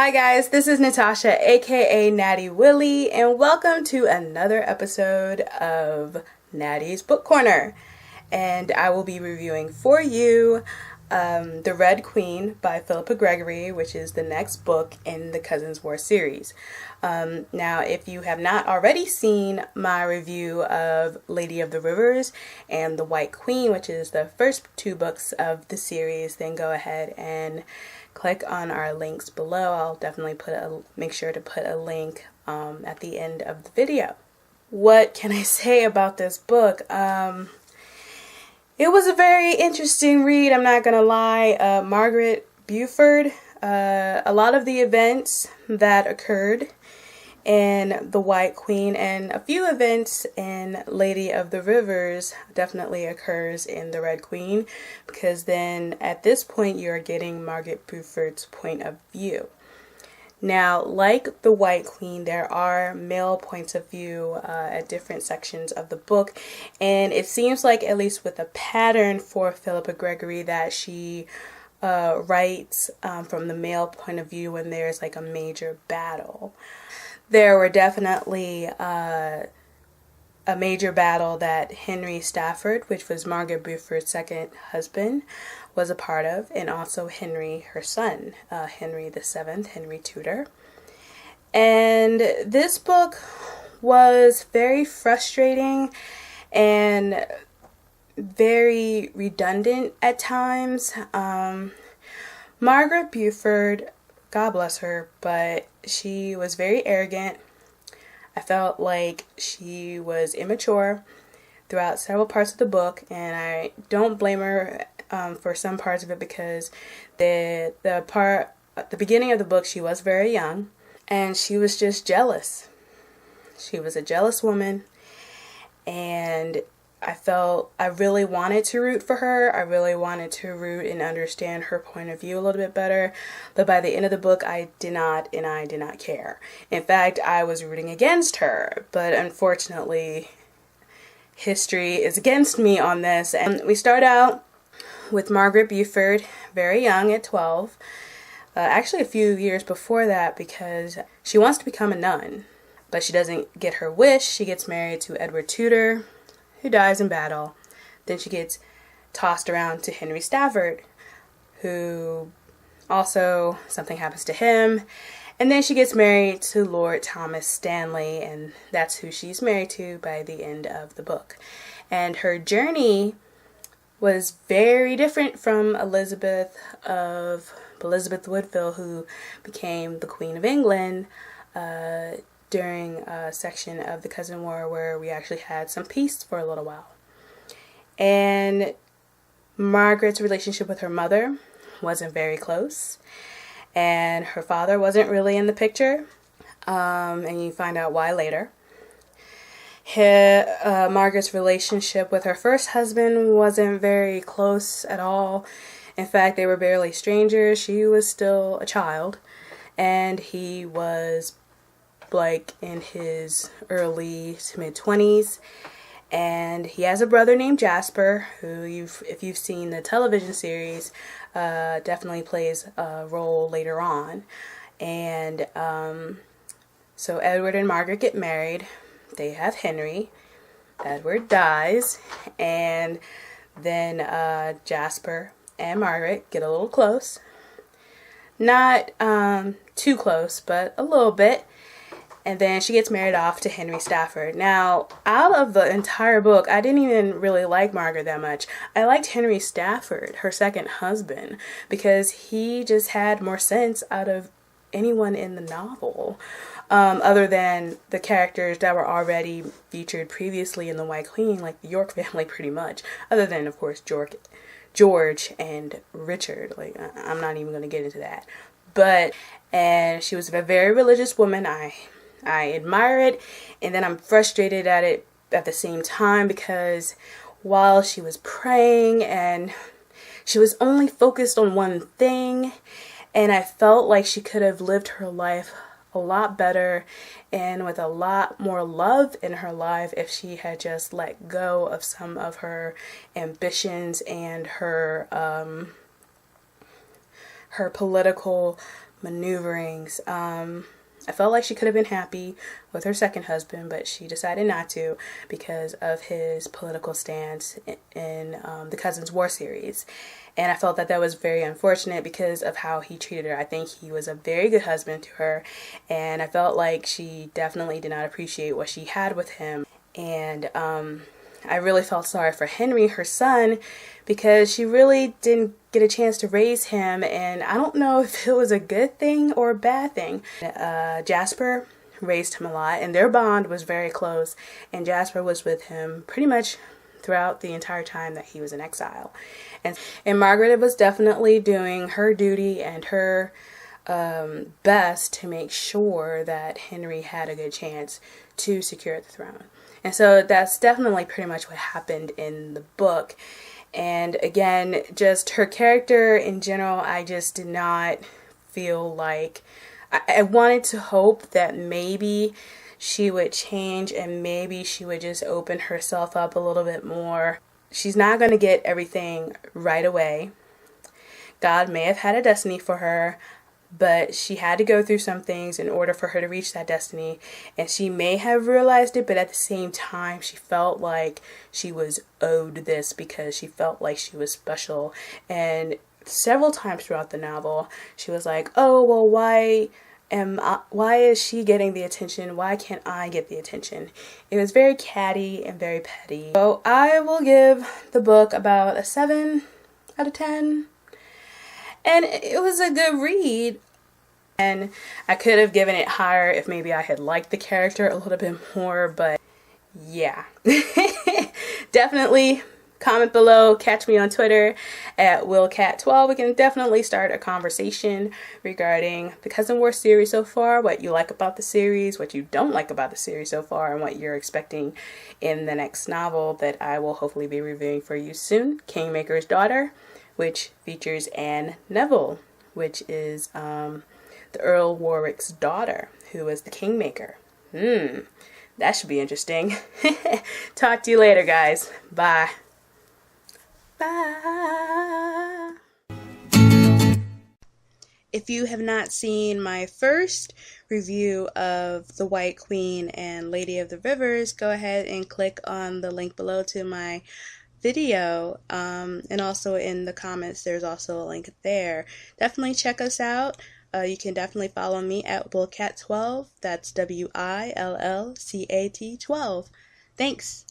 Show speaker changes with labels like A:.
A: Hi guys, this is Natasha, aka Natty Willie, and welcome to another episode of Natty's Book Corner. And I will be reviewing for you The Red Queen by Philippa Gregory, which is the next book in the Cousins War series. Now, if you have not already seen my review of Lady of the Rivers and The White Queen, which is the first two books of the series, then go ahead and click on our links below. I'll definitely make sure to put a link at the end of the video. What can I say about this book? It was a very interesting read, I'm not gonna lie. Margaret Beaufort, a lot of the events that occurred in The White Queen and a few events in Lady of the Rivers definitely occurs in The Red Queen, because then at this point you're getting Margaret Beaufort's point of view. Now, like The White Queen, there are male points of view at different sections of the book, and it seems like, at least with a pattern for Philippa Gregory, that she writes from the male point of view when there's like a major battle. There were definitely a major battle that Henry Stafford, which was Margaret Beaufort's second husband, was a part of, and also Henry, her son, Henry VII, Henry Tudor. And this book was very frustrating and very redundant at times. Margaret Beaufort, God bless her, but she was very arrogant. I felt like she was immature throughout several parts of the book, and I don't blame her for some parts of it, because the part at the beginning of the book, she was very young and she was just jealous. She was a jealous woman, and I really wanted to root for her. I really wanted to root and understand her point of view a little bit better. But by the end of the book, I did not care. In fact, I was rooting against her. But unfortunately, history is against me on this. And we start out with Margaret Beaufort, very young at 12. Actually, a few years before that, because she wants to become a nun. But she doesn't get her wish. She gets married to Edward Tudor, who dies in battle. Then she gets tossed around to Henry Stafford, who also, something happens to him. And then she gets married to Lord Thomas Stanley, and that's who she's married to by the end of the book. And her journey was very different from Elizabeth Woodville, who became the Queen of England during a section of the Cousin War where we actually had some peace for a little while. And Margaret's relationship with her mother wasn't very close, and her father wasn't really in the picture, and you find out why later. Margaret's relationship with her first husband wasn't very close at all. In fact, they were barely strangers. She was still a child, and he was like in his early to mid-20s, and he has a brother named Jasper, who if you've seen the television series, definitely plays a role later on. And so Edward and Margaret get married. They have Henry. Edward dies, and then Jasper and Margaret get a little close. Not too close, but a little bit. And then she gets married off to Henry Stafford. Now, out of the entire book, I didn't even really like Margaret that much. I liked Henry Stafford, her second husband, because he just had more sense out of anyone in the novel, other than the characters that were already featured previously in The White Queen, like the York family pretty much, other than, of course, George and Richard. Like, I'm not even going to get into that. And she was a very religious woman. I admire it, and then I'm frustrated at it at the same time, because while she was praying and she was only focused on one thing, and I felt like she could have lived her life a lot better and with a lot more love in her life if she had just let go of some of her ambitions and her political maneuverings. I felt like she could have been happy with her second husband, but she decided not to because of his political stance in the Cousins War series. And I felt that that was very unfortunate because of how he treated her. I think he was a very good husband to her, and I felt like she definitely did not appreciate what she had with him. And I really felt sorry for Henry, her son, because she really didn't get a chance to raise him, and I don't know if it was a good thing or a bad thing. Jasper raised him a lot, and their bond was very close, and Jasper was with him pretty much throughout the entire time that he was in exile. And Margaret was definitely doing her duty and her best to make sure that Henry had a good chance to secure the throne. And so that's definitely pretty much what happened in the book. And again, just her character in general, I just did not feel like... I wanted to hope that maybe she would change and maybe she would just open herself up a little bit more. She's not going to get everything right away. God may have had a destiny for her, but she had to go through some things in order for her to reach that destiny. And she may have realized it, but at the same time, she felt like she was owed this because she felt like she was special. And several times throughout the novel, she was like, oh, well, why is she getting the attention? Why can't I get the attention? It was very catty and very petty. So I will give the book about a 7 out of 10. And it was a good read. And I could have given it higher if maybe I had liked the character a little bit more. But yeah. Definitely comment below. Catch me on Twitter at WillCat12. We can definitely start a conversation regarding the Cousin War series so far, what you like about the series, what you don't like about the series so far, and what you're expecting in the next novel that I will hopefully be reviewing for you soon, Kingmaker's Daughter, which features Anne Neville, which is the Earl Warwick's daughter, who is the Kingmaker. That should be interesting. Talk to you later, guys. Bye. Bye. If you have not seen my first review of The White Queen and Lady of the Rivers, go ahead and click on the link below to my video, and also in the comments there's also a link there. Definitely check us out. You can definitely follow me at WillCat12. That's WILLCAT 12. Thanks.